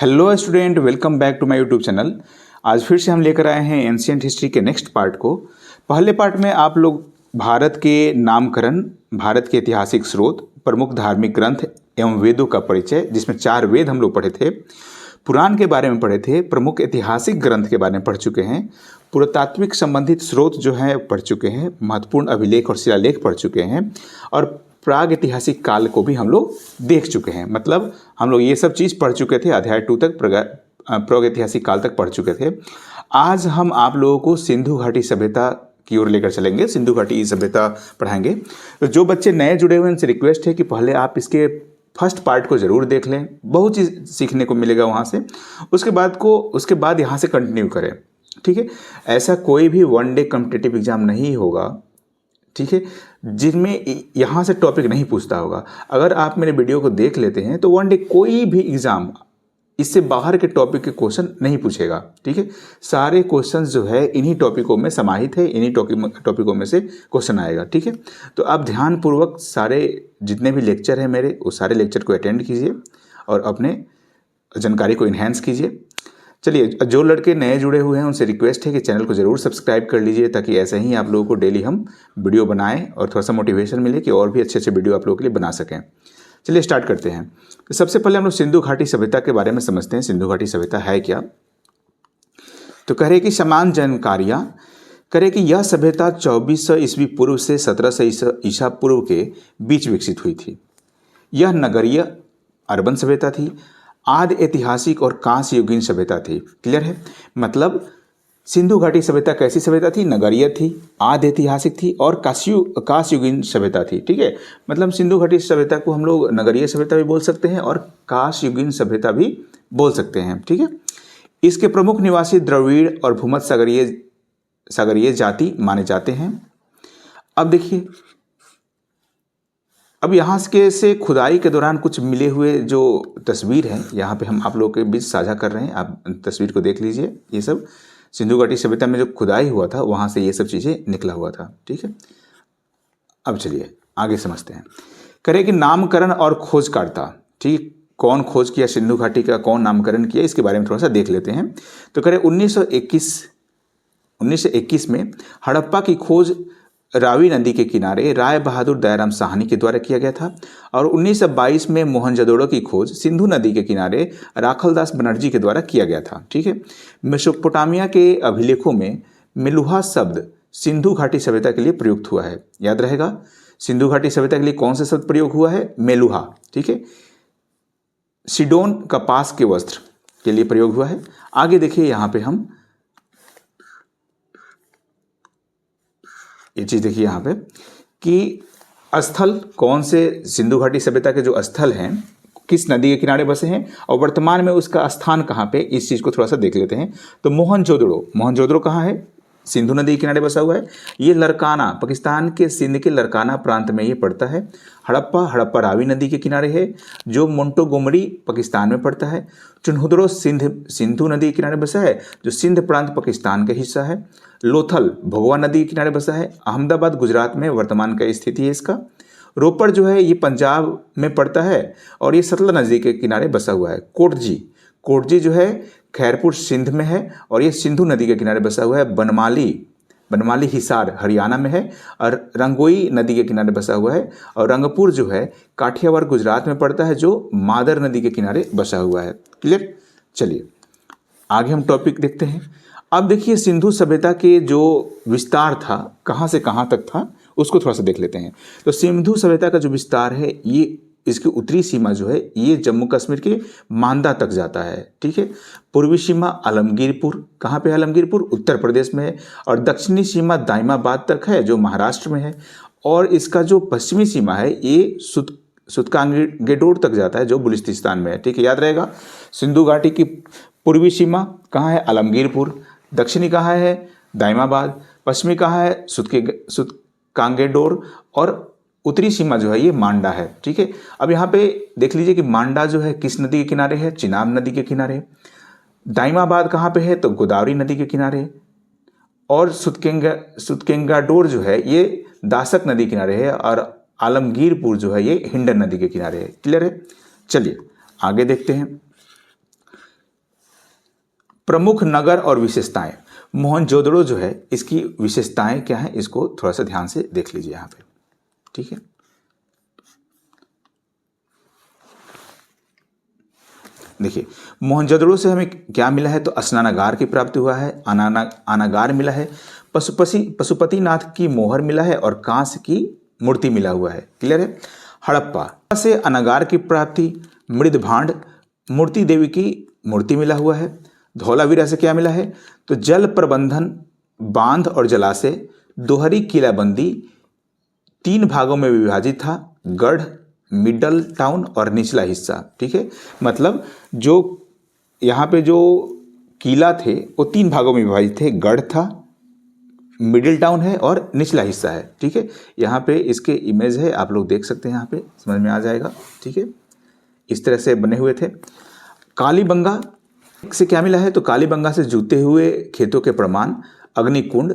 Hello student, welcome back to my YouTube channel. आज फिर से हम लेकर आए हैं एंशिएंट हिस्ट्री के नेक्स्ट पार्ट को। पहले पार्ट में आप लोग भारत के नामकरण, भारत के ऐतिहासिक स्रोत, प्रमुख धार्मिक ग्रंथ एवं वेदों का परिचय, जिसमें 4 वेद हम लोग पढ़े थे, पुराण के बारे में पढ़े थे, प्रमुख ऐतिहासिक ग्रंथ के बारे में पढ़ चुके हैं, पुरातात्विक संबंधित स्रोत जो हैं पढ़ चुके हैं, महत्वपूर्ण अभिलेख और शिलालेख पढ़ चुके हैं और प्राग ऐतिहासिक काल को भी हम लोग देख चुके हैं। मतलब हम लोग ये सब चीज़ पढ़ चुके थे, अध्याय 2 तक प्राग ऐतिहासिक काल तक पढ़ चुके थे। आज हम आप लोगों को सिंधु घाटी सभ्यता की ओर लेकर चलेंगे, सिंधु घाटी सभ्यता पढ़ाएंगे। तो जो बच्चे नए जुड़े हुए हैं उनसे रिक्वेस्ट है कि पहले आप इसके फर्स्ट पार्ट को ज़रूर देख लें, बहुत चीज़ सीखने को मिलेगा वहाँ से। उसके बाद यहाँ से कंटिन्यू करें, ठीक है। ऐसा कोई भी वन डे कॉम्पिटिटिव एग्जाम नहीं होगा, ठीक है, जिनमें यहाँ से टॉपिक नहीं पूछता होगा। अगर आप मेरे वीडियो को देख लेते हैं तो वन डे कोई भी एग्ज़ाम इससे बाहर के टॉपिक के क्वेश्चन नहीं पूछेगा, ठीक है। सारे क्वेश्चंस जो है इन्हीं टॉपिकों में समाहित है, इन्हीं टॉपिकों में से क्वेश्चन आएगा, ठीक है। तो आप ध्यानपूर्वक सारे जितने भी लेक्चर हैं मेरे, वो सारे लेक्चर को अटेंड कीजिए और अपने जानकारी को इन्हेंस कीजिए। चलिए, जो लड़के नए जुड़े हुए हैं उनसे रिक्वेस्ट है कि चैनल को ज़रूर सब्सक्राइब कर लीजिए, ताकि ऐसे ही आप लोगों को डेली हम वीडियो बनाएं और थोड़ा सा मोटिवेशन मिले कि और भी अच्छे अच्छे वीडियो आप लोगों के लिए बना सकें। चलिए स्टार्ट करते हैं। तो सबसे पहले हम लोग सिंधु घाटी सभ्यता के बारे में समझते हैं। सिंधु घाटी सभ्यता है क्या? तो कह रहे कि समान जानकारियाँ करें कि यह सभ्यता 2400 ईस्वी पूर्व से 1700 ईसा पूर्व के बीच विकसित हुई थी। यह नगरीय अर्बन सभ्यता थी, आदि ऐतिहासिक और कांस्य युगीन सभ्यता थी। क्लियर है? मतलब सिंधु घाटी सभ्यता कैसी सभ्यता थी? नगरीय थी, आदि ऐतिहासिक थी और कांस्य युगीन सभ्यता थी, ठीक है। मतलब सिंधु घाटी सभ्यता को हम लोग नगरीय सभ्यता भी बोल सकते हैं और कांस्य युगीन सभ्यता भी बोल सकते हैं, ठीक है। इसके प्रमुख निवासी द्रविड़ और भूमध्य सागरीय जाति माने जाते हैं। अब देखिए, अब यहाँ के से खुदाई के दौरान कुछ मिले हुए जो तस्वीर है यहाँ पे हम आप लोगों के बीच साझा कर रहे हैं। आप तस्वीर को देख लीजिए। ये सब सिंधु घाटी सभ्यता में जो खुदाई हुआ था वहाँ से ये सब चीज़ें निकला हुआ था, ठीक है। अब चलिए आगे समझते हैं। करें कि नामकरण और खोजकर्ता, ठीक, कौन खोज किया सिंधु घाटी का, कौन नामकरण किया, इसके बारे में थोड़ा सा देख लेते हैं। तो करें 1921 में हड़प्पा की खोज रावी नदी के किनारे राय बहादुर दयाराम साहनी के द्वारा किया गया था और 1922 में मोहनजोदड़ो की खोज सिंधु नदी के किनारे राखलदास बनर्जी के द्वारा किया गया था, ठीक है। मेसोपोटामिया के अभिलेखों में मेलुहा शब्द सिंधु घाटी सभ्यता के लिए प्रयुक्त हुआ है। याद रहेगा, सिंधु घाटी सभ्यता के लिए कौन सा शब्द प्रयोग हुआ है? मेलुहा, ठीक है। सिडोन कपास के वस्त्र के लिए प्रयोग हुआ है। आगे देखिए, यहाँ पे हम ये चीज़ देखिए यहाँ पे कि स्थल कौन से सिंधु घाटी सभ्यता के जो स्थल हैं किस नदी के किनारे बसे हैं और वर्तमान में उसका स्थान कहाँ पे, इस चीज़ को थोड़ा सा देख लेते हैं। तो मोहनजोदड़ो कहाँ है? सिंधु नदी के किनारे बसा हुआ है। ये लरकाना, पाकिस्तान के सिंध के लरकाना प्रांत में ये पड़ता है। हड़प्पा रावी नदी के किनारे है, जो मोंटोगोमरी पाकिस्तान में पड़ता है। चुनहुदरो सिंधु नदी के किनारे बसा है, जो सिंध प्रांत पाकिस्तान का हिस्सा है। लोथल भगवा नदी के किनारे बसा है। अहमदाबाद गुजरात में वर्तमान का स्थिति है इसका। रोपड़ जो है ये पंजाब में पड़ता है और ये सतलज नदी के किनारे बसा हुआ है। कोटजी जो है खैरपुर सिंध में है और ये सिंधु नदी के किनारे बसा हुआ है। बनमाली हिसार हरियाणा में है और रंगोई नदी के किनारे बसा हुआ है। और रंगपुर जो है काठियावाड़ गुजरात में पड़ता है, जो मादर नदी के किनारे बसा हुआ है। क्लियर? चलिए आगे हम टॉपिक देखते हैं। अब देखिए, सिंधु सभ्यता के जो विस्तार था कहाँ से कहाँ तक था उसको थोड़ा सा देख लेते हैं। तो सिंधु सभ्यता का जो विस्तार है, ये इसकी उत्तरी सीमा जो है ये जम्मू कश्मीर के मांदा तक जाता है, ठीक है। पूर्वी सीमा आलमगीरपुर, कहाँ पे? आलमगीरपुर उत्तर प्रदेश में है। और दक्षिणी सीमा दाइमाबाद तक है, जो महाराष्ट्र में है। और इसका जो पश्चिमी सीमा है ये सुतकांगेडोर तक जाता है, जो बलूचिस्तान में है, ठीक है। याद रहेगा, सिंधु घाटी की पूर्वी सीमा कहाँ है? आलमगीरपुर। दक्षिणी कहाँ है? दाइमाबाद। पश्चिमी कहाँ है? सुतकांगेडोर। और उत्तरी सीमा जो है ये मांडा है, ठीक है। अब यहाँ पे देख लीजिए कि मांडा जो है किस नदी के किनारे है? चिनाब नदी के किनारे। दाइमाबाद कहाँ पे है? तो गोदावरी नदी के किनारे। और सुतकेंगाडोर जो है ये दासक नदी के किनारे है और आलमगीरपुर जो है ये हिंडन नदी के किनारे है। क्लियर है? चलिए आगे देखते हैं। प्रमुख नगर और विशेषताएं। मोहनजोदड़ो जो है इसकी विशेषताएं क्या है, इसको थोड़ा सा ध्यान से देख लीजिए यहाँ पे, ठीक है। देखिए मोहनजोदड़ो से हमें क्या मिला है, तो स्नानागार की प्राप्ति हुआ है, अनागार मिला है, पशुपतिनाथ की मोहर मिला है और कांस्य की मूर्ति मिला हुआ है। क्लियर है। हड़प्पा से अनागार की प्राप्ति, मृद भांड, मूर्ति देवी की मूर्ति मिला हुआ है। धौलावीरा से क्या मिला है, तो जल प्रबंधन, बांध और जलाशय, दोहरी किलाबंदी, 3 भागों में विभाजित था, गढ़, मिडल टाउन और निचला हिस्सा। ठीक है, मतलब जो यहाँ पे जो किला थे वो 3 भागों में विभाजित थे, गढ़ था, मिडिल टाउन है और निचला हिस्सा है। ठीक है, यहाँ पे इसके इमेज है, आप लोग देख सकते हैं, यहाँ पे समझ में आ जाएगा। ठीक है, इस तरह से बने हुए थे। कालीबंगा से क्या मिला है, तो कालीबंगा से जुते हुए खेतों के प्रमाण, अग्निकुंड,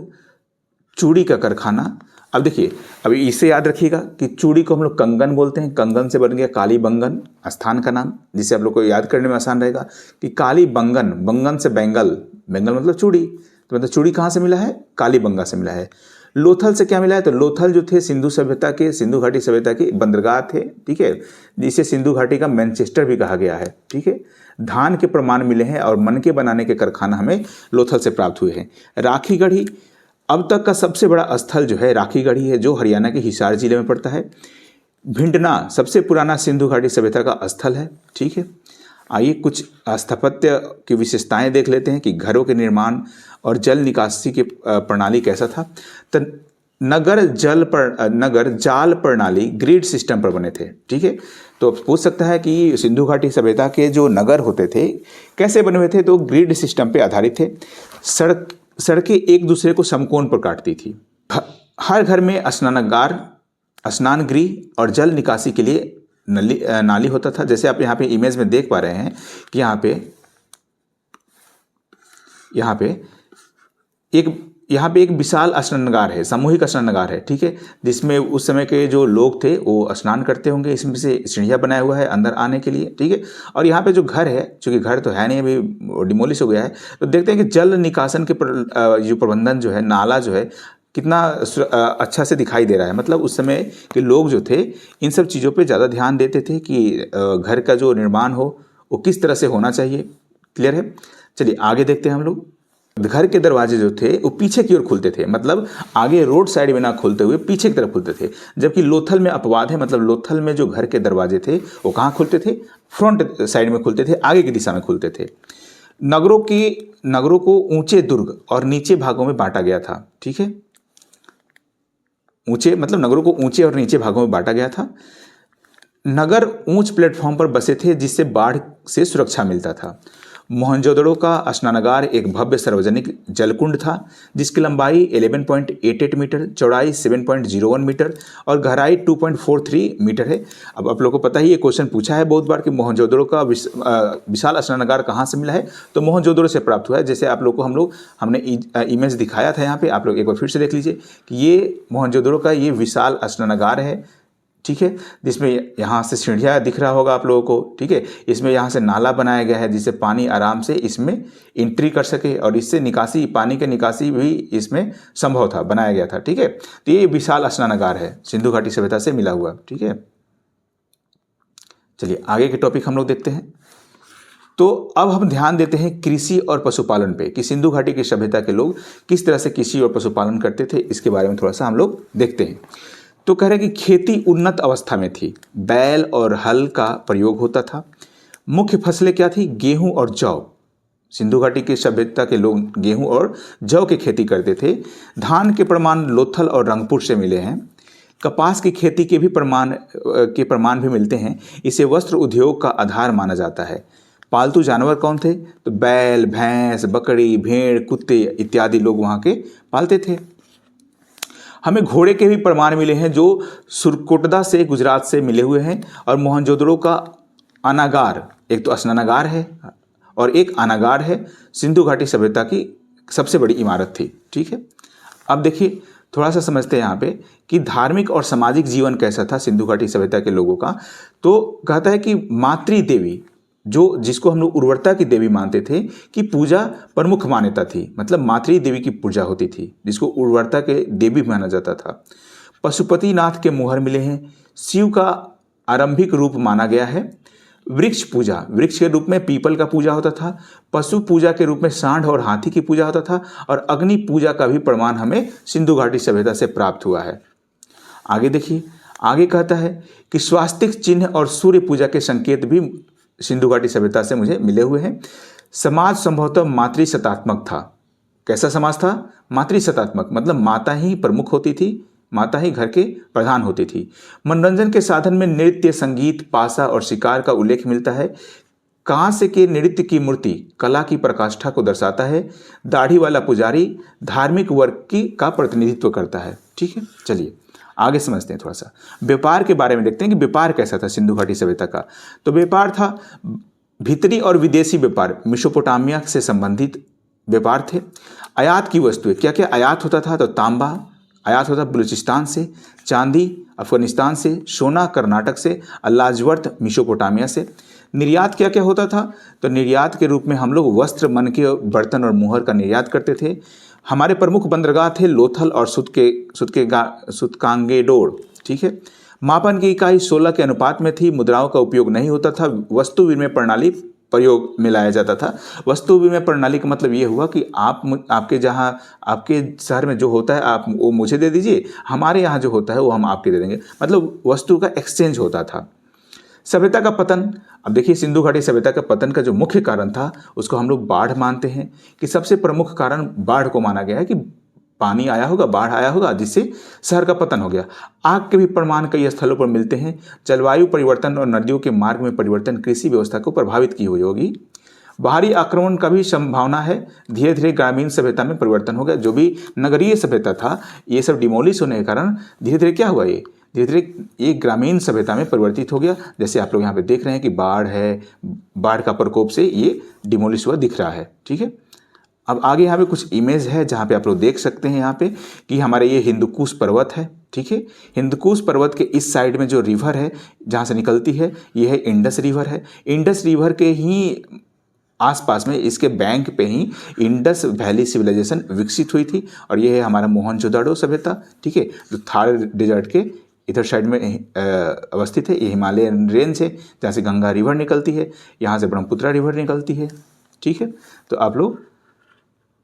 चूड़ी का कारखाना। अब देखिए, अभी इसे याद रखिएगा कि चूड़ी को हम लोग कंगन बोलते हैं, कंगन से बन गया कालीबंगन स्थान का नाम, जिसे आप लोग को याद करने में आसान रहेगा कि कालीबंगन, बंगन से बेंगल, बेंगल मतलब चूड़ी, तो मतलब चूड़ी कहाँ से मिला है, कालीबंगा से मिला है। लोथल से क्या मिला है, तो लोथल जो थे सिंधु सभ्यता के, सिंधु घाटी सभ्यता के बंदरगाह थे। ठीक है, जिसे सिंधु घाटी का मैनचेस्टर भी कहा गया है। ठीक है, धान के प्रमाण मिले हैं और मनके बनाने के कारखाना हमें लोथल से प्राप्त हुए हैं। राखीगढ़ी अब तक का सबसे बड़ा स्थल जो है राखीगढ़ी है, जो हरियाणा के हिसार जिले में पड़ता है। भिंडना सबसे पुराना सिंधु घाटी सभ्यता का स्थल है। ठीक है, आइए कुछ स्थापत्य की विशेषताएं देख लेते हैं कि घरों के निर्माण और जल निकासी की प्रणाली कैसा था। तो नगर जाल प्रणाली ग्रिड सिस्टम पर बने थे। ठीक है, तो पूछ सकता है कि सिंधु घाटी सभ्यता के जो नगर होते थे कैसे बने हुए थे, तो ग्रिड सिस्टम पे आधारित थे। सड़कें एक दूसरे को समकोण पर काटती थी। हर घर में स्नानागार, स्नान गृह और जल निकासी के लिए नाली होता था। जैसे आप यहाँ पे इमेज में देख पा रहे हैं कि यहाँ पे एक विशाल स्नानागार है, सामूहिक स्नानागार है। ठीक है, जिसमें उस समय के जो लोग थे वो स्नान करते होंगे, इसमें से सीढ़ियाँ बनाया हुआ है अंदर आने के लिए। ठीक है, और यहाँ पे जो घर है, चूँकि घर तो है नहीं, अभी डिमोलिश हो गया है, तो देखते हैं कि जल निकासन के जो प्रबंधन जो है, नाला जो है कितना अच्छा से दिखाई दे रहा है। मतलब उस समय के लोग जो थे इन सब चीज़ों पे ज़्यादा ध्यान देते थे कि घर का जो निर्माण हो वो किस तरह से होना चाहिए। क्लियर है, चलिए आगे देखते हैं हम लोग। घर के दरवाजे जो थे वो पीछे की ओर खुलते थे, मतलब आगे रोड साइड में ना खुलते हुए पीछे की तरफ खुलते थे। जबकि लोथल में अपवाद है, मतलब लोथल में जो घर के दरवाजे थे वो कहाँ खुलते थे, फ्रंट साइड में खुलते थे, आगे की दिशा में खुलते थे। नगरों को ऊंचे दुर्ग और नीचे भागों में बांटा गया था। ठीक है, ऊंचे मतलब नगरों को ऊंचे और नीचे भागों में बांटा गया था। नगर ऊंच प्लेटफॉर्म पर बसे थे जिससे बाढ़ से सुरक्षा मिलता था। मोहनजोदड़ो का स्नानागार एक भव्य सार्वजनिक जलकुंड था जिसकी लंबाई 11.88 मीटर, चौड़ाई 7.01 मीटर और गहराई 2.43 मीटर है। अब आप लोगों को पता ही ये क्वेश्चन पूछा है बहुत बार कि मोहनजोदड़ो का विशाल स्नानागार कहाँ से मिला है, तो मोहनजोदड़ो से प्राप्त हुआ है। जैसे आप लोग को हमने इमेज दिखाया था यहाँ पे, आप लोग एक बार फिर से देख लीजिए कि ये मोहनजोदड़ो का ये विशाल स्नानागार है। ठीक है, जिसमें यहाँ से सीढ़ियाँ दिख रहा होगा आप लोगों को। ठीक है, इसमें यहाँ से नाला बनाया गया है जिससे पानी आराम से इसमें एंट्री कर सके और इससे निकासी, पानी के निकासी भी इसमें संभव था, बनाया गया था। ठीक है, तो ये विशाल स्नानागार है, सिंधु घाटी सभ्यता से मिला हुआ। ठीक है, चलिए आगे के टॉपिक हम लोग देखते हैं। तो अब हम ध्यान देते हैं कृषि और पशुपालन पे कि सिंधु घाटी की सभ्यता के लोग किस तरह से कृषि और पशुपालन करते थे, इसके बारे में थोड़ा सा हम लोग देखते हैं। तो कह रहे हैं कि खेती उन्नत अवस्था में थी, बैल और हल का प्रयोग होता था। मुख्य फसलें क्या थी, गेहूं और जौ। सिंधु घाटी की सभ्यता के लोग गेहूं और जौ की खेती करते थे। धान के प्रमाण लोथल और रंगपुर से मिले हैं। कपास की खेती के प्रमाण भी मिलते हैं। इसे वस्त्र उद्योग का आधार माना जाता है। पालतू जानवर कौन थे, तो बैल, भैंस, बकरी, भेड़, कुत्ते इत्यादि लोग वहाँ के पालते थे। हमें घोड़े के भी प्रमाण मिले हैं जो सुरकोटदा से, गुजरात से मिले हुए हैं। और मोहनजोदड़ो का अनागार, एक तो स्नानागार है और एक अनागार है, सिंधु घाटी सभ्यता की सबसे बड़ी इमारत थी। ठीक है, अब देखिए थोड़ा सा समझते हैं यहाँ पे कि धार्मिक और सामाजिक जीवन कैसा था सिंधु घाटी सभ्यता के लोगों का। तो कहता है कि जो जिसको हम लोग उर्वरता की देवी मानते थे, की पूजा प्रमुख मान्यता थी। मतलब मातृ देवी की पूजा होती थी, जिसको उर्वरता के देवी माना जाता था। पशुपतिनाथ के मुहर मिले हैं। शिव का आरंभिक रूप माना गया है। वृक्ष पूजा, वृक्ष के रूप में पीपल का पूजा होता था। पशु पूजा के रूप में सांड और हाथी की पूजा होता था। और अग्नि पूजा का भी प्रमाण हमें सिंधु घाटी सभ्यता से प्राप्त हुआ है। आगे देखिए, आगे कहता है कि स्वास्तिक चिन्ह और सूर्य पूजा के संकेत भी सिंधु घाटी सभ्यता से मुझे मिले हुए हैं। समाज संभवतः मातृसत्तात्मक था। कैसा समाज था? मातृसत्तात्मक, मतलब माता ही प्रमुख होती थी, माता ही घर के प्रधान होती थी। मनोरंजन के साधन में नृत्य, संगीत, पासा और शिकार का उल्लेख मिलता है। कांस्य के नृत्य की मूर्ति कला की प्रकाष्ठा को दर्शाता है। दाढ़ी वाला पुजारी धार्मिक वर्ग की का प्रतिनिधित्व करता है। ठीक है, चलिए आगे समझते हैं। थोड़ा सा व्यापार के बारे में देखते हैं कि व्यापार कैसा था सिंधु घाटी सभ्यता का। तो व्यापार था भीतरी और विदेशी व्यापार, मेसोपोटामिया से संबंधित व्यापार थे। आयात की वस्तुएं, क्या क्या आयात होता था? तो तांबा आयात होता बलूचिस्तान से, चांदी अफगानिस्तान से, सोना कर्नाटक से, लाजवर्त मेसोपोटामिया से। निर्यात क्या क्या होता था? तो निर्यात के रूप में हम लोग वस्त्र, मन के बर्तन और मुहर का निर्यात करते थे। हमारे प्रमुख बंदरगाह थे लोथल और सुतकांगेडोर। ठीक है, मापन की इकाई 16 के अनुपात में थी। मुद्राओं का उपयोग नहीं होता था। वस्तु विनिमय प्रणाली प्रयोग में लाया जाता था। वस्तु विनिमय प्रणाली का मतलब ये हुआ कि आपके जहाँ आपके शहर में जो होता है आप वो मुझे दे दीजिए, हमारे यहाँ जो होता है वो हम आपके दे देंगे। मतलब वस्तु का एक्सचेंज होता था। सभ्यता का पतन, अब देखिए सिंधु घाटी सभ्यता का पतन का जो मुख्य कारण था उसको हम लोग बाढ़ मानते हैं कि सबसे प्रमुख कारण बाढ़ को माना गया है कि पानी आया होगा, बाढ़ आया होगा, जिससे शहर का पतन हो गया। आग के भी प्रमाण कई स्थलों पर मिलते हैं। जलवायु परिवर्तन और नदियों के मार्ग में परिवर्तन कृषि व्यवस्था को प्रभावित की हुई होगी। बाहरी आक्रमण का भी संभावना है। धीरे धीरे ग्रामीण सभ्यता में परिवर्तन हो गया। जो भी नगरीय सभ्यता था ये सब डिमोलिश होने के कारण धीरे धीरे क्या हुआ, ये धीरे धीरे ये ग्रामीण सभ्यता में परिवर्तित हो गया। जैसे आप लोग यहाँ पे देख रहे हैं कि बाढ़ है, बाढ़ का प्रकोप से ये डिमोलिश हुआ दिख रहा है। ठीक है, अब आगे यहाँ पे कुछ इमेज है जहाँ पे आप लोग देख सकते हैं यहाँ पे कि हमारे ये हिंदुकुश पर्वत है। ठीक है, हिंदुकुश पर्वत के इस साइड में जो रिवर है जहाँ से निकलती है ये है इंडस रिवर है। इंडस रिवर के ही आसपास में इसके बैंक पे ही इंडस वैली सिविलाइजेशन विकसित हुई थी। और ये है हमारा मोहनजोदड़ो सभ्यता। ठीक है, जो थार डेजर्ट के इधर साइड में अवस्थित है। ये हिमालयन रेंज है जहाँ से गंगा रिवर निकलती है, यहाँ से ब्रह्मपुत्रा रिवर निकलती है। ठीक है, तो आप लोग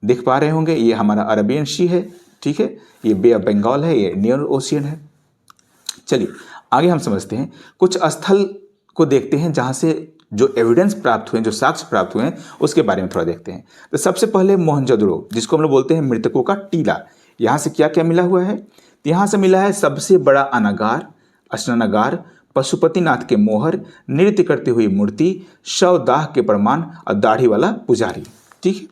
देख पा रहे होंगे ये हमारा अरबियन सी है। ठीक है, ये बे ऑफ बंगाल है, ये इंडियन ओशियन है। चलिए आगे हम समझते हैं, कुछ स्थल को देखते हैं जहाँ से जो एविडेंस प्राप्त हुए, जो साक्ष्य प्राप्त हुए हैं उसके बारे में थोड़ा देखते हैं। तो सबसे पहले मोहनजोदड़ो, जिसको हम लोग बोलते हैं मृतकों का टीला, यहाँ से क्या क्या मिला हुआ है? यहाँ से मिला है सबसे बड़ा अनागार, स्नानागार, पशुपतिनाथ के मोहर, नृत्य करती हुई मूर्ति, शवदाह के प्रमाण और दाढ़ी वाला पुजारी। ठीक है,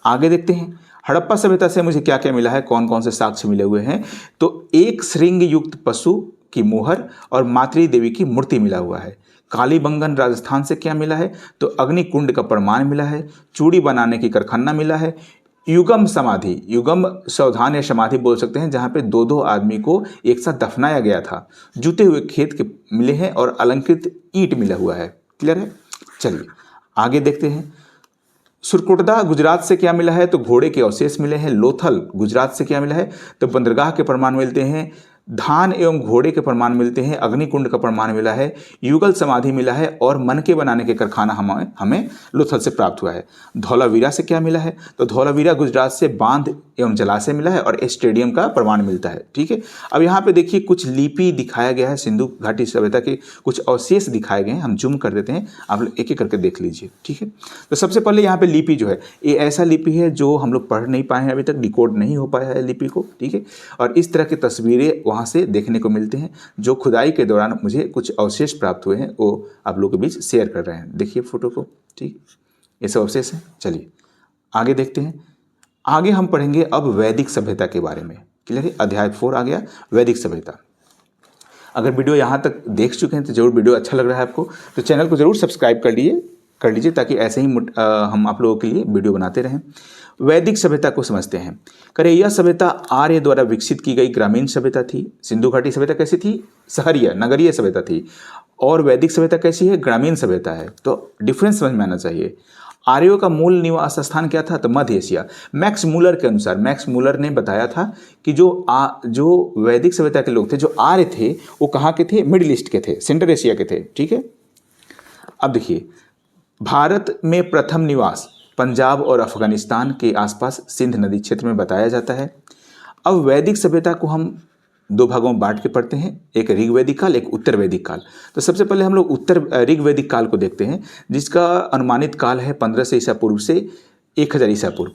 आगे देखते हैं हड़प्पा सभ्यता से मुझे क्या क्या मिला है, कौन कौन से साक्ष्य मिले हुए हैं। तो एक श्रृंग युक्त पशु की मोहर और मातृ देवी की मूर्ति मिला हुआ है। कालीबंगन राजस्थान से क्या मिला है? तो अग्निकुंड का प्रमाण मिला है। चूड़ी बनाने की कारखाना मिला है। युगम समाधि, युगम सावधान या समाधि बोल सकते हैं, जहाँ पे दो दो आदमी को एक साथ दफनाया गया था। जुते हुए खेत के मिले हैं और अलंकृत ईंट मिला हुआ है। क्लियर है, चलिए आगे देखते हैं। सुरकोटदा गुजरात से क्या मिला है? तो घोड़े के अवशेष मिले हैं। लोथल गुजरात से क्या मिला है? तो बंदरगाह के प्रमाण मिलते हैं। धान एवं घोड़े के प्रमाण मिलते हैं। अग्निकुंड का प्रमाण मिला है। युगल समाधि मिला है और मनके बनाने के कारखाना हमें लोथल से प्राप्त हुआ है। धौलावीरा से क्या मिला है? तो धौलावीरा गुजरात से बांध एवं जलाशय मिला है और स्टेडियम का प्रमाण मिलता है। ठीक है, अब यहाँ पे देखिए कुछ लिपि दिखाया गया है, सिंधु घाटी सभ्यता के कुछ अवशेष दिखाए गए हैं। हम जूम कर देते हैं, आप लोग एक एक करके देख लीजिए। ठीक है, तो सबसे पहले यहाँ पे लिपि जो है ये ऐसा लिपि है जो हम लोग पढ़ नहीं पाए हैं, अभी तक डिकोड नहीं हो पाया है लिपि को। ठीक है, और इस तरह की तस्वीरें वहाँ से देखने को मिलते हैं। जो खुदाई के दौरान मुझे कुछ अवशेष प्राप्त हुए हैं वो आप लोगों के बीच शेयर कर रहे हैं। देखिए फोटो को। ठीक, ये सब अवशेष हैं। चलिए आगे देखते हैं। आगे हम पढ़ेंगे अब वैदिक सभ्यता के बारे में। क्लियर है, अध्याय 4 आ गया, वैदिक सभ्यता। अगर वीडियो यहाँ तक देख चुके हैं तो जरूर, वीडियो अच्छा लग रहा है आपको तो चैनल को जरूर सब्सक्राइब कर लीजिए ताकि ऐसे ही हम आप लोगों के लिए वीडियो बनाते रहें। वैदिक सभ्यता को समझते हैं। करें यह सभ्यता आर्य द्वारा विकसित की गई ग्रामीण सभ्यता थी। सिंधु घाटी सभ्यता कैसी थी? शहरीय नगरीय सभ्यता थी। और वैदिक सभ्यता कैसी है, ग्रामीण सभ्यता है। तो डिफरेंस समझ में आना चाहिए। आर्यों का मूल निवास स्थान क्या था, तो मध्य एशिया। मैक्स मूलर के अनुसार, मैक्स मूलर ने बताया था कि जो वैदिक सभ्यता के लोग थे, जो आर्य थे, वो कहाँ के थे, मिडिल ईस्ट के थे, सेंट्रल एशिया के थे। ठीक है। अब देखिए, भारत में प्रथम निवास पंजाब और अफगानिस्तान के आसपास सिंध नदी क्षेत्र में बताया जाता है। अब वैदिक सभ्यता को हम दो भागों में बांट के पढ़ते हैं, एक ऋग्वैदिक काल, एक उत्तर वैदिक काल। तो सबसे पहले हम लोग उत्तर ऋग्वैदिक काल को देखते हैं, जिसका अनुमानित काल है 1500 ईसा पूर्व से 1000 ईसा पूर्व।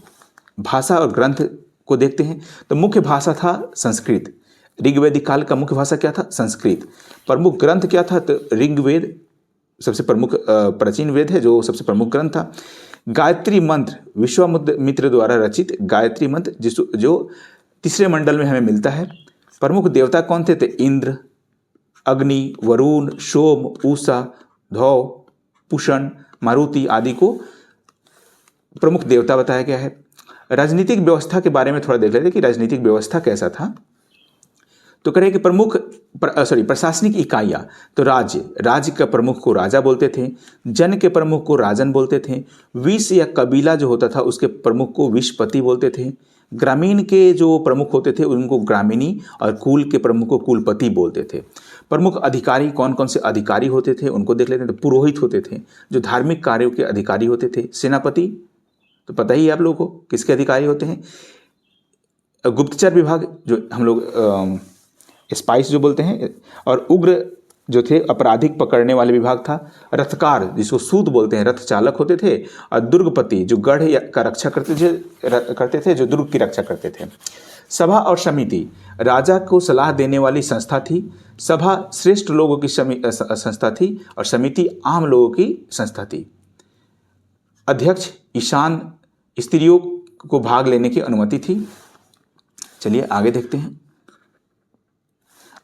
भाषा और ग्रंथ को देखते हैं, तो मुख्य भाषा था संस्कृत। ऋग्वैदिक काल का मुख्य भाषा क्या था, संस्कृत। प्रमुख ग्रंथ क्या था, तो ऋग्वेद सबसे प्रमुख प्राचीन वेद है, जो सबसे प्रमुख ग्रंथ था। गायत्री मंत्र विश्वामित्र द्वारा रचित गायत्री मंत्र जो तीसरे मंडल में हमें मिलता है। प्रमुख देवता कौन थे, तो इंद्र, अग्नि, वरुण, सोम, उषा, धौ, पुषण, मारुति आदि को प्रमुख देवता बताया गया है। राजनीतिक व्यवस्था के बारे में थोड़ा देख लेते हैं कि राजनीतिक व्यवस्था कैसा था। तो करें कि प्रशासनिक इकाइयाँ, तो राज्य का प्रमुख को राजा बोलते थे, जन के प्रमुख को राजन बोलते थे, विष या कबीला जो होता था उसके प्रमुख को विषपति बोलते थे, ग्रामीण के जो प्रमुख होते थे उनको ग्रामीणी, और कुल के प्रमुख को कुलपति बोलते थे। प्रमुख अधिकारी कौन कौन से अधिकारी होते थे उनको देख लेते हैं। तो पुरोहित होते थे, जो धार्मिक कार्यों के अधिकारी होते थे। सेनापति तो पता ही है आप लोगों को किसके अधिकारी होते हैं। गुप्तचर विभाग, जो हम लोग स्पाइस जो बोलते हैं, और उग्र जो थे अपराधिक पकड़ने वाले विभाग था। रथकार जिसको सूत बोलते हैं, रथ चालक होते थे। और दुर्गपति जो गढ़ का रक्षा करते थे, जो दुर्ग की रक्षा करते थे। सभा और समिति राजा को सलाह देने वाली संस्था थी। सभा श्रेष्ठ लोगों की संस्था थी, और समिति आम लोगों की संस्था थी। अध्यक्ष ईशान स्त्रियों को भाग लेने की अनुमति थी। चलिए आगे देखते हैं।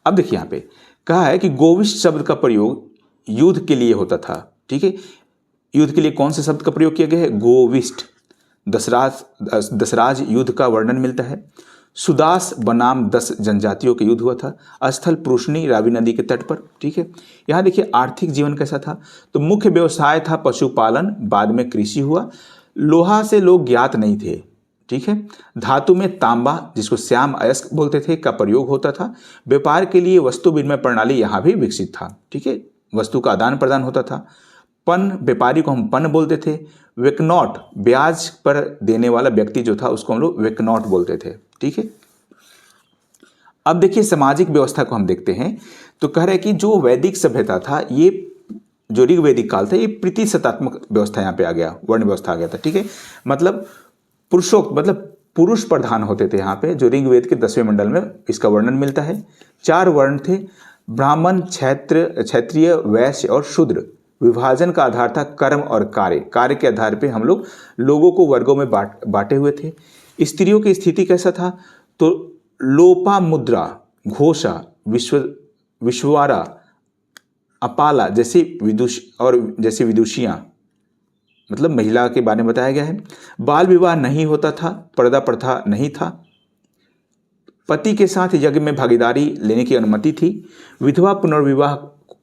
अब देखिए यहाँ पे कहा है कि गोविष्ठ शब्द का प्रयोग युद्ध के लिए होता था। ठीक है, युद्ध के लिए कौन से शब्द का प्रयोग किया गया है, गोविष्ठ। दसराज युद्ध का वर्णन मिलता है। सुदास बनाम 10 जनजातियों के युद्ध हुआ था स्थल पुरुषनी रावी नदी के तट पर। ठीक है, यहाँ देखिए आर्थिक जीवन कैसा था। तो मुख्य व्यवसाय था पशुपालन, बाद में कृषि हुआ। लोहा से लोग ज्ञात नहीं थे। ठीक है, धातु में तांबा जिसको श्याम अयस्क बोलते थे का प्रयोग होता था। व्यापार के लिए वस्तु विनिमय प्रणाली यहाँ भी विकसित था। ठीक है, वस्तु का आदान प्रदान होता था। पन, व्यापारी को हम पन बोलते थे। वेकनॉट, ब्याज पर देने वाला व्यक्ति जो था उसको हम लोग वेकनॉट बोलते थे। ठीक है, अब देखिए सामाजिक व्यवस्था को हम देखते हैं। तो कह रहे कि जो वैदिक सभ्यता था, ये जो ऋग्वैदिक काल था, ये प्रतिशतात्मक व्यवस्था यहाँ पे आ गया, वर्ण व्यवस्था आ गया था। ठीक है, मतलब पुरुषोक्त, मतलब पुरुष प्रधान होते थे यहाँ पे। जो ऋग्वेद के 10वें मंडल में इसका वर्णन मिलता है। 4 वर्ण थे, ब्राह्मण, क्षत्रिय, वैश्य और शूद्र। विभाजन का आधार था कर्म और कार्य। कार्य के आधार पे हम लोग लोगों को वर्गों में बांटे हुए थे। स्त्रियों की स्थिति कैसा था, तो लोपामुद्रा, घोषा, विश्वारा, अपाला जैसे विदुषियाँ, मतलब महिला के बारे में बताया गया है। बाल विवाह नहीं होता था, पर्दा प्रथा नहीं था। पति के साथ यज्ञ में भागीदारी लेने की अनुमति थी। विधवा पुनर्विवाह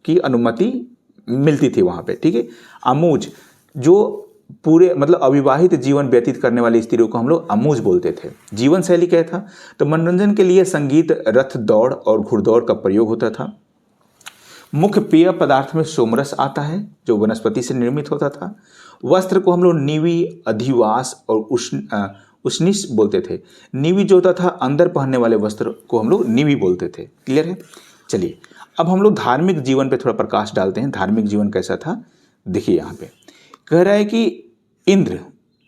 की अनुमति मिलती थी वहाँ पे। ठीक है, अमूज, जो पूरे मतलब अविवाहित जीवन व्यतीत करने वाली स्त्रियों को हम लोग अमूज बोलते थे। जीवन शैली क्या था, तो मनोरंजन के लिए संगीत, रथ दौड़ और घुड़दौड़ का प्रयोग होता था। मुख्य पेय पदार्थ में सोमरस आता है, जो वनस्पति से निर्मित होता था। वस्त्र को हम लोग नीवी, अधिवास और उष्णिश बोलते थे। नीवी जो होता था अंदर पहनने वाले वस्त्र को हम लोग नीवी बोलते थे। क्लियर है। चलिए अब हम लोग धार्मिक जीवन पे थोड़ा प्रकाश डालते हैं। धार्मिक जीवन कैसा था, देखिए यहाँ पे कह रहा है कि इंद्र,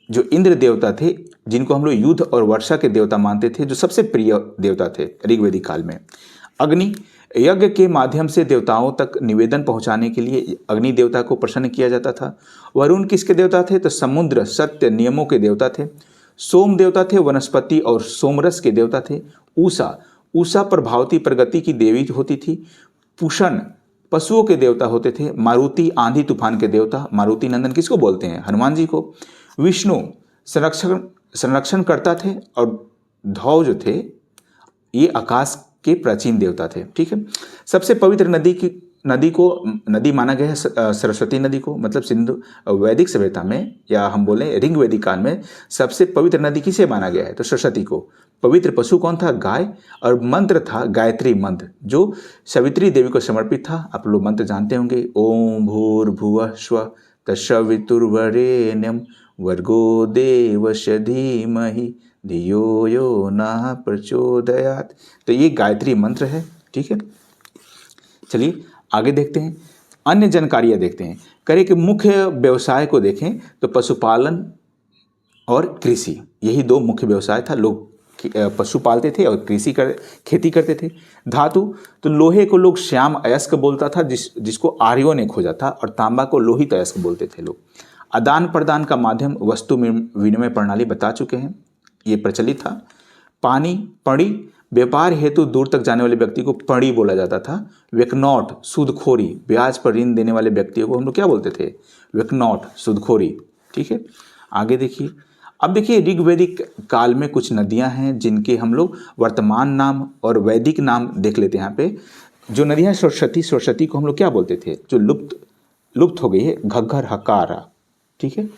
जो इंद्र देवता थे, जिनको हम लोग युद्ध और वर्षा के देवता मानते थे, जो सबसे प्रिय देवता थे ऋग्वैदिक काल में। अग्नि, यज्ञ के माध्यम से देवताओं तक निवेदन पहुंचाने के लिए अग्नि देवता को प्रसन्न किया जाता था। वरुण किसके देवता थे, तो समुद्र, सत्य, नियमों के देवता थे। सोम देवता थे, वनस्पति और सोमरस के देवता थे। उषा प्रभावती प्रगति की देवी होती थी। पुषण पशुओं के देवता होते थे। मारुति आंधी तूफान के देवता। मारुति नंदन किसको बोलते हैं, हनुमान जी को। विष्णु संरक्षण करता थे। और धौ जो थे ये आकाश के प्राचीन देवता थे। ठीक है, सबसे पवित्र नदी की नदी को नदी माना गया है सरस्वती नदी को, मतलब सिंधु वैदिक सभ्यता में या हम बोले ऋग वैदिक काल में सबसे पवित्र नदी किसे माना गया है? तो सरस्वती को। पवित्र पशु कौन था? गाय। और मंत्र था गायत्री मंत्र, जो सवित्री देवी को समर्पित था। आप लोग मंत्र जानते होंगे, ओम भूर्भुवः स्वः तत्सवितुर्वरेण्यं भर्गो देवस्य धीमहि धियो यो नः प्रचोदयात्। तो ये गायत्री मंत्र है, ठीक है। चलिए आगे देखते हैं, अन्य जानकारियाँ देखते हैं। करें कि मुख्य व्यवसाय को देखें तो पशुपालन और कृषि, यही दो मुख्य व्यवसाय था। लोग पशु पालते थे और खेती करते थे। धातु, तो लोहे को लोग श्याम अयस्क बोलता था, जिसको आर्यों ने खोजा था, और तांबा को लोहित अयस्क बोलते थे लोग। आदान प्रदान का माध्यम वस्तु विनिमय प्रणाली बता चुके हैं, ये प्रचलित था। पानी, पड़ी, व्यापार हेतु दूर तक जाने वाले व्यक्ति को पड़ी बोला जाता था। वेकनौट, सूदखोरी, ब्याज पर ऋण देने वाले व्यक्तियों को हम लोग क्या बोलते थे? वेकनौट, सूदखोरी, ठीक है। आगे देखिए, अब देखिए ऋग वैदिक काल में कुछ नदियां हैं जिनके हम लोग वर्तमान नाम और वैदिक नाम देख लेते हैं। यहाँ पे जो नदियां, सरस्वती को हम लोग क्या बोलते थे? जो लुप्त हो गई है, घग्घर, हकारा, ठीक है,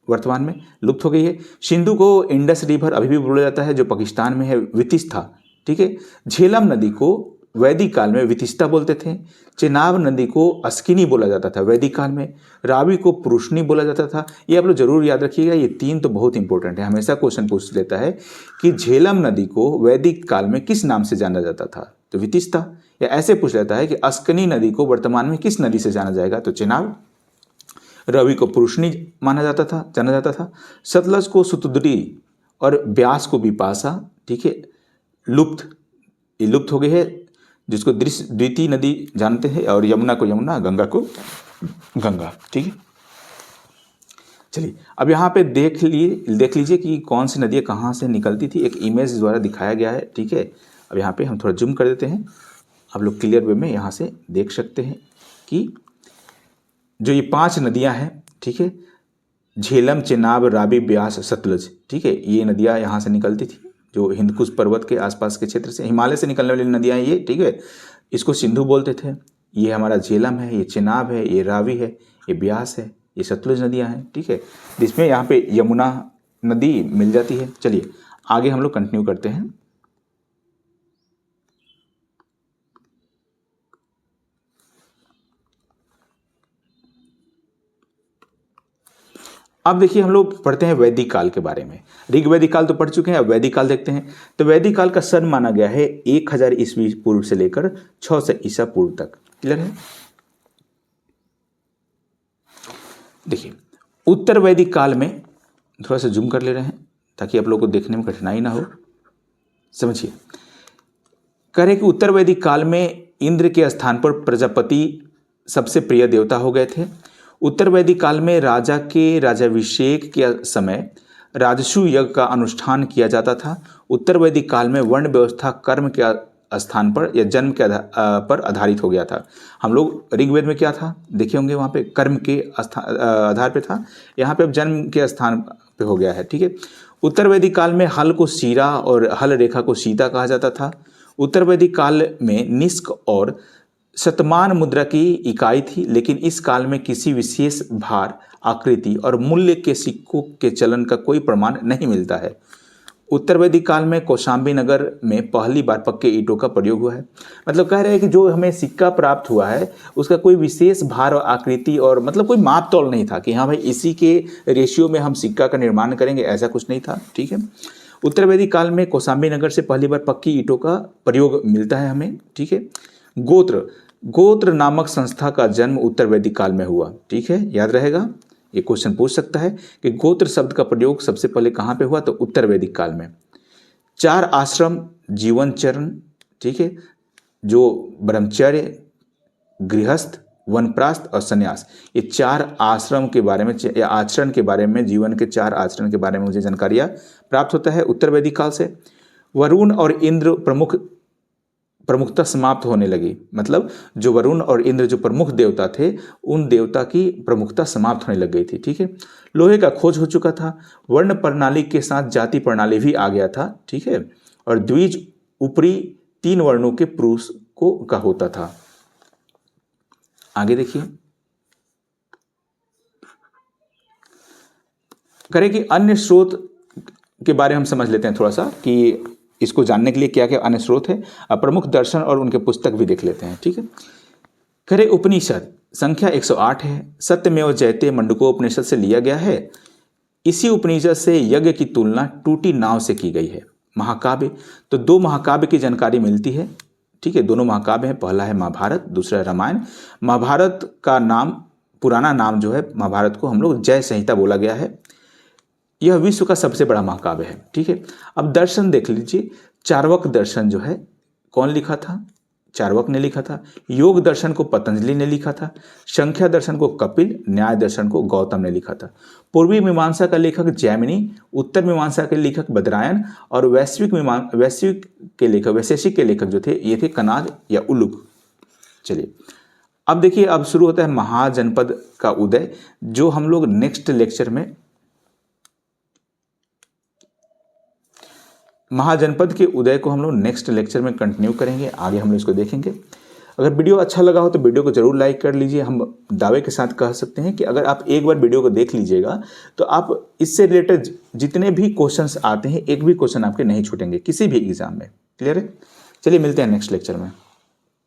वर्तमान में लुप्त हो गई है। सिंधु को इंडस रिवर अभी भी बोला जाता है, जो पाकिस्तान में है, वितिस्ता, ठीक है। झेलम नदी को वैदिक काल में वितिस्ता बोलते थे। चेनाब नदी को अस्किनी बोला जाता था वैदिक काल में। रावी को पुरुषनी बोला जाता था। ये आप लोग जरूर याद रखिएगा, ये तीन तो बहुत इंपॉर्टेंट है, हमेशा क्वेश्चन पूछ लेता है कि झेलम नदी को वैदिक काल में किस नाम से जाना जाता था? तो वितिस्ता। या ऐसे पूछ लेता है कि अस्किनी नदी को वर्तमान में किस नदी से जाना जाएगा? तो चेनाब। रवि को पुरुषनी जाना जाता था। सतलज को सुतुद्री और ब्यास को बिपाशा, ठीक है, ये लुप्त हो गई है, जिसको द्वितीय नदी जानते हैं। और यमुना को यमुना, गंगा को गंगा, ठीक है। चलिए अब यहाँ पे देख लीजिए कि कौन सी नदियाँ कहाँ से निकलती थी, एक इमेज द्वारा दिखाया गया है, ठीक है। अब यहाँ पे हम थोड़ा जूम कर देते हैं, आप लोग क्लियर वे में यहाँ से देख सकते हैं कि जो ये 5 नदियां हैं, ठीक है, झेलम, चेनाब, रावी, ब्यास, सतलज, ठीक है, ये नदियां यहाँ से निकलती थी, जो हिंदकुश पर्वत के आसपास के क्षेत्र से, हिमालय से निकलने वाली नदियां ये, ठीक है। इसको सिंधु बोलते थे। ये हमारा झेलम है, ये चेनाब है, ये रावी है, ये ब्यास है, ये सतलुज नदियां हैं, ठीक है, जिसमें यहाँ पे यमुना नदी मिल जाती है। चलिए आगे हम लोग कंटिन्यू करते हैं। अब देखिए हम लोग पढ़ते हैं वैदिक काल के बारे में। ऋग वैदिक काल तो पढ़ चुके हैं, अब वैदिक काल देखते हैं। तो वैदिक काल का सन माना गया है 1000 ईस्वी पूर्व से लेकर 600 ईसा पूर्व तक। क्लियर है? देखिए उत्तर वैदिक काल में, थोड़ा सा जूम कर ले रहे हैं ताकि आप लोगों को देखने में कठिनाई ना हो, समझिए। कह रहे कि उत्तर वैदिक काल में इंद्र के स्थान पर प्रजापति सबसे प्रिय देवता हो गए थे। उत्तर वैदिक काल में राजा के राजाभिषेक के समय राजसु यज्ञ का अनुष्ठान किया जाता था। उत्तर वैदिक काल में वर्ण व्यवस्था कर्म के स्थान पर या जन्म के पर आधारित हो गया था। हम लोग ऋग्वेद में क्या था देखे होंगे, वहाँ पे कर्म के आधार पे था, यहाँ पे अब जन्म के स्थान पे हो गया है, ठीक है। उत्तर वैदिक काल में हल को शीरा और हल रेखा को सीता कहा जाता था। उत्तर वैदिक काल में निष्क और शतमान मुद्रा की इकाई थी, लेकिन इस काल में किसी विशेष भार, आकृति और मूल्य के सिक्कों के चलन का कोई प्रमाण नहीं मिलता है। उत्तर वैदिक काल में कौशाम्बी नगर में पहली बार पक्के ईंटों का प्रयोग हुआ है। मतलब कह रहे हैं कि जो हमें सिक्का प्राप्त हुआ है उसका कोई विशेष भार और आकृति और मतलब कोई माप तौल नहीं था कि हाँ भाई इसी के रेशियो में हम सिक्का का निर्माण करेंगे, ऐसा कुछ नहीं था, ठीक है। उत्तर वैदिक काल में कौशाम्बी नगर से पहली बार पक्की ईंटों का प्रयोग मिलता है हमें, ठीक है। गोत्र नामक संस्था का जन्म उत्तर वैदिक काल में हुआ, ठीक है, याद रहेगा। ये क्वेश्चन पूछ सकता है कि गोत्र शब्द का प्रयोग सबसे पहले कहाँ पे हुआ, तो उत्तर वैदिक काल में। 4 आश्रम जीवन चरण, ठीक है, जो ब्रह्मचर्य, गृहस्थ, वनप्रास्थ और संन्यास, ये 4 आश्रम के बारे में या आचरण के बारे में, जीवन के 4 आचरण के बारे में मुझे जानकारियाँ प्राप्त होता है उत्तर वैदिक काल से। वरुण और इंद्र प्रमुखता समाप्त होने लगी, मतलब जो वरुण और इंद्र जो प्रमुख देवता थे उन देवता की प्रमुखता समाप्त होने लग गई थी, ठीक है। लोहे का खोज हो चुका था। वर्ण प्रणाली के साथ जाति प्रणाली भी आ गया था, ठीक है। और द्विज ऊपरी 3 वर्णों के पुरुष को का होता था, आगे देखिए, करें कि अन्य स्रोत के बारे में हम समझ लेते हैं थोड़ा सा, कि इसको जानने के लिए क्या क्या अन्य स्रोत है। अब प्रमुख दर्शन और उनके पुस्तक भी देख लेते हैं, ठीक है। खरे उपनिषद संख्या 108 है, सत्यमेव जयते मंडूकोपनिषद से लिया गया है। इसी उपनिषद से यज्ञ की तुलना टूटी नाव से की गई है। महाकाव्य, तो दो महाकाव्य की जानकारी मिलती है, ठीक है। दोनों महाकाव्य हैं, पहला है महाभारत, दूसरा है रामायण। महाभारत का नाम, पुराना नाम जो है महाभारत को हम लोग जय संहिता बोला गया है। यह विश्व का सबसे बड़ा महाकाव्य है, ठीक है। अब दर्शन देख लीजिए, चार्वक दर्शन जो है कौन लिखा था? चार्वक ने लिखा था। योग दर्शन को पतंजलि ने लिखा था। संख्या दर्शन को कपिल, न्याय दर्शन को गौतम ने लिखा था। पूर्वी मीमांसा का लेखक जैमिनी, उत्तर मीमांसा के लेखक बदरायन और वैश्विक के लेखक जो थे ये थे कनाद या उलुग। चलिए अब देखिए, अब शुरू होता है महाजनपद का उदय, जो हम लोग नेक्स्ट लेक्चर में, महाजनपद के उदय को हम लोग नेक्स्ट लेक्चर में कंटिन्यू करेंगे। आगे हम लोग इसको देखेंगे। अगर वीडियो अच्छा लगा हो तो वीडियो को जरूर लाइक कर लीजिए। हम दावे के साथ कह सकते हैं कि अगर आप एक बार वीडियो को देख लीजिएगा तो आप इससे रिलेटेड जितने भी क्वेश्चंस आते हैं, एक भी क्वेश्चन आपके नहीं छूटेंगे किसी भी एग्जाम में। क्लियर है? चलिए मिलते हैं नेक्स्ट लेक्चर में।